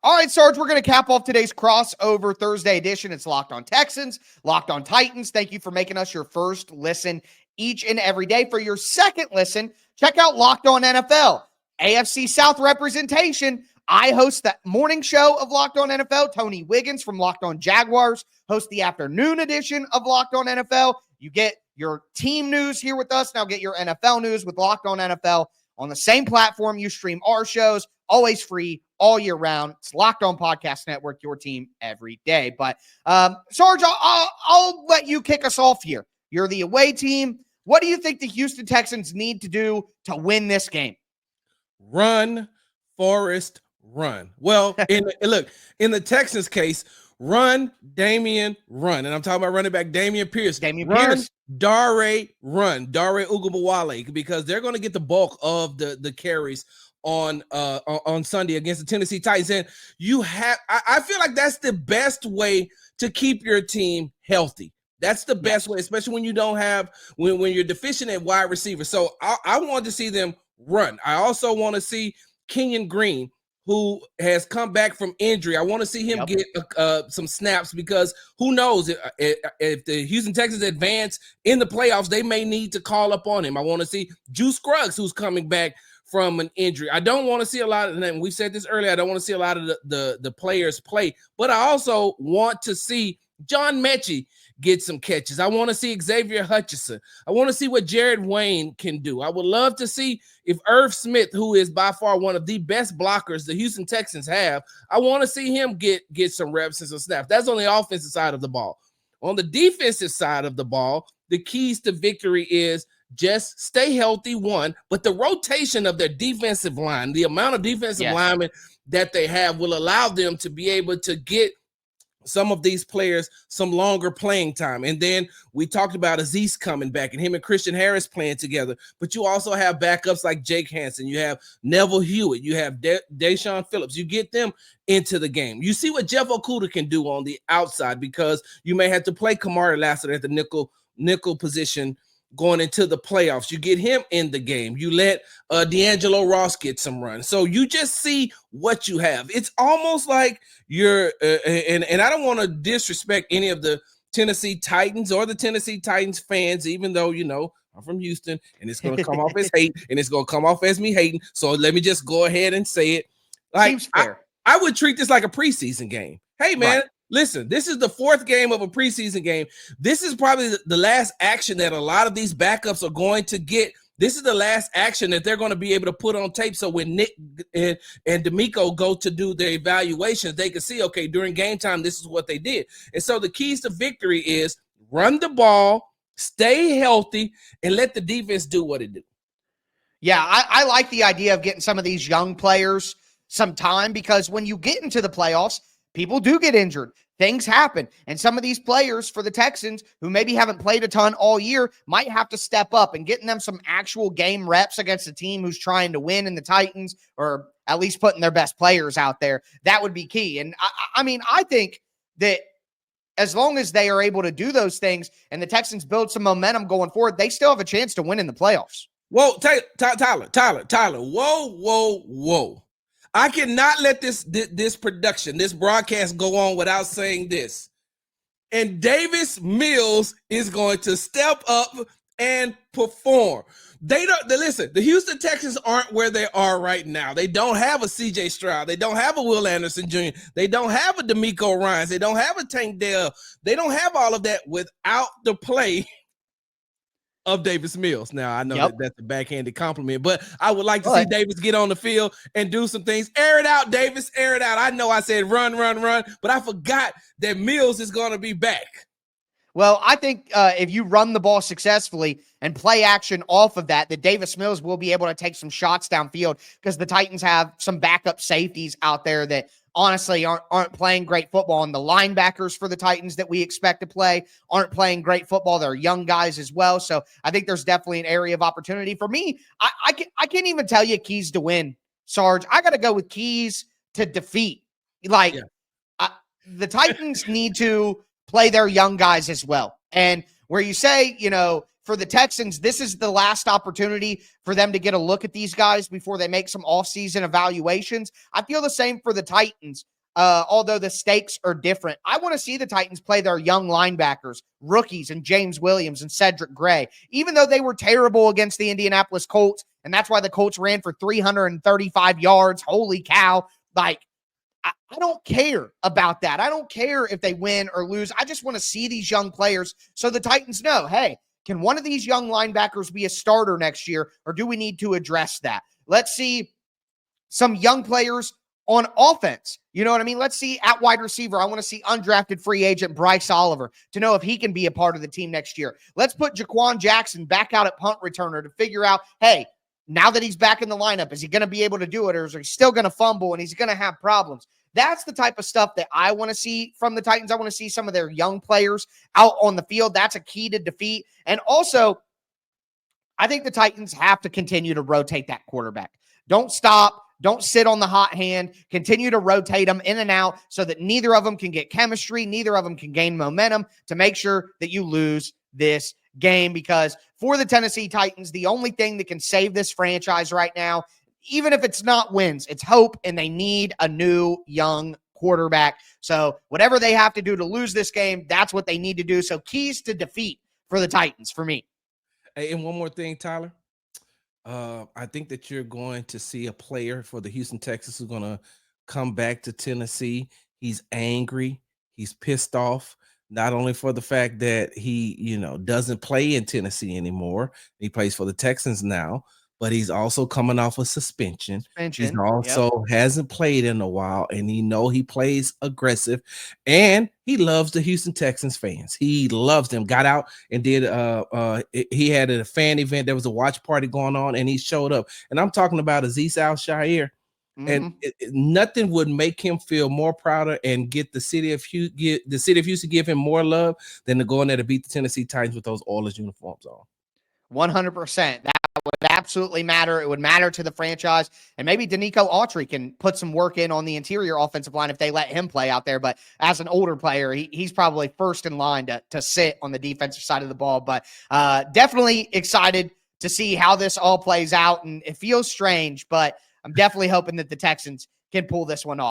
All right, Sarge, we're going to cap off today's crossover Thursday edition. It's Locked On Texans, Locked On Titans. Thank you for making us your first listen each and every day. For your second listen, check out Locked On NFL, AFC South representation. I host the morning show of Locked On NFL. Tony Wiggins from Locked On Jaguars hosts the afternoon edition of Locked On NFL. You get your team news here with us. Now get your NFL news with Locked On NFL on the same platform you stream our shows. Always free all year round. It's Locked On Podcast Network, your team every day. But Sarge, I'll let you kick us off here. You're the away team. What do you think the Houston Texans need to do to win this game? Run, Forrest, run. Well, in the Texans case, run, Damian, run. And I'm talking about running back Damian Pierce. Dare, run. Dare Ugabawale, because they're going to get the bulk of the carries on Sunday against the Tennessee Titans. And I feel like that's the best way to keep your team healthy. That's the best way, especially when you don't have, when you're deficient at wide receiver. So I want to see them run. I also want to see Kenyon Green, who has come back from injury. I want to see him get some snaps, because who knows if the Houston Texans advance in the playoffs, they may need to call up on him. I want to see Juice Scruggs, who's coming back from an injury. I don't want to see a lot of, and we said this earlier, I don't want to see a lot of the players play, but I also want to see John Mechie get some catches. I want to see Xavier Hutchinson. I want to see what Jared Wayne can do. I would love to see if Irv Smith, who is by far one of the best blockers the Houston Texans have, I want to see him get some reps and some snaps. That's on the offensive side of the ball. On the defensive side of the ball, the keys to victory is just stay healthy, one, but the rotation of their defensive line, the amount of defensive linemen that they have will allow them to be able to get some of these players some longer playing time. And then we talked about Azeez coming back and him and Christian Harris playing together, but you also have backups like Jake Hansen. You have Neville Hewitt. You have Deshaun Phillips. You get them into the game. You see what Jeff Okudah can do on the outside, because you may have to play Kamari Lassiter at the nickel position going into the playoffs. You get him in the game. You let D'Angelo Ross get some run. So you just see what you have. It's almost like you're and I don't want to disrespect any of the Tennessee Titans or the Tennessee Titans fans, even though, I'm from Houston and it's going to come off as hate and it's going to come off as me hating. So let me just go ahead and say it. Seems fair. I would treat this like a preseason game. Hey, man. Right. Listen, this is the fourth game of a preseason game. This is probably the last action that a lot of these backups are going to get. This is the last action that they're going to be able to put on tape. So when Nick and D'Amico go to do their evaluations, they can see, okay, during game time, this is what they did. And so the keys to victory is run the ball, stay healthy, and let the defense do what it do. Yeah, I like the idea of getting some of these young players some time, because when you get into the playoffs, people do get injured. Things happen. And some of these players for the Texans who maybe haven't played a ton all year might have to step up, and getting them some actual game reps against a team who's trying to win in the Titans, or at least putting their best players out there, that would be key. And I think that as long as they are able to do those things and the Texans build some momentum going forward, they still have a chance to win in the playoffs. Whoa, Tyler. Whoa. I cannot let this production, this broadcast go on without saying this. And Davis Mills is going to step up and perform. Listen, the Houston Texans aren't where they are right now. They don't have a CJ Stroud. They don't have a Will Anderson Jr. They don't have a D'Amico Ryans. They don't have a Tank Dell. They don't have all of that without the play of Davis Mills. Now, I know that's a backhanded compliment, but I would like to see Davis get on the field and do some things. Air it out, Davis. Air it out. I know I said run, but I forgot that Mills is going to be back. Well, I think if you run the ball successfully and play action off of that Davis Mills will be able to take some shots downfield, because the Titans have some backup safeties out there that honestly aren't playing great football. And the linebackers for the Titans that we expect to play aren't playing great football. They're young guys as well. So I think there's definitely an area of opportunity. For me, I can't even tell you keys to win, Sarge. I got to go with keys to defeat. The Titans need to play their young guys as well. And where you say, for the Texans, this is the last opportunity for them to get a look at these guys before they make some offseason evaluations. I feel the same for the Titans. Although the stakes are different. I want to see the Titans play their young linebackers, rookies, and James Williams and Cedric Gray, even though they were terrible against the Indianapolis Colts, and that's why the Colts ran for 335 yards. Holy cow. Like, I don't care about that. I don't care if they win or lose. I just want to see these young players so the Titans know, hey, can one of these young linebackers be a starter next year, or do we need to address that? Let's see some young players on offense. You know what I mean? Let's see at wide receiver. I want to see undrafted free agent Bryce Oliver to know if he can be a part of the team next year. Let's put Jaquan Jackson back out at punt returner to figure out, hey, now that he's back in the lineup, is he going to be able to do it, or is he still going to fumble and he's going to have problems? That's the type of stuff that I want to see from the Titans. I want to see some of their young players out on the field. That's a key to defeat. And also, I think the Titans have to continue to rotate that quarterback. Don't stop. Don't sit on the hot hand. Continue to rotate them in and out so that neither of them can get chemistry. Neither of them can gain momentum to make sure that you lose this game. Because for the Tennessee Titans, the only thing that can save this franchise right now, even if it's not wins, it's hope, and they need a new young quarterback. So whatever they have to do to lose this game, that's what they need to do. So keys to defeat for the Titans for me. Hey, and one more thing, Tyler. I think that you're going to see a player for the Houston Texans who's going to come back to Tennessee. He's angry. He's pissed off, not only for the fact that he, doesn't play in Tennessee anymore. He plays for the Texans now, but he's also coming off a suspension. He's also hasn't played in a while, and he plays aggressive, and he loves the Houston Texans fans. He loves them. Got out and did he had a fan event. There was a watch party going on, and he showed up. And I'm talking about Azeez Al-Shaair. And nothing would make him feel more prouder and get the city of Houston give him more love than to go in there to beat the Tennessee Titans with those Oilers uniforms on. 100%. That would absolutely matter. It would matter to the franchise. And maybe Danico Autry can put some work in on the interior offensive line if they let him play out there. But as an older player, he's probably first in line to sit on the defensive side of the ball. But definitely excited to see how this all plays out. And it feels strange, but I'm definitely hoping that the Texans can pull this one off.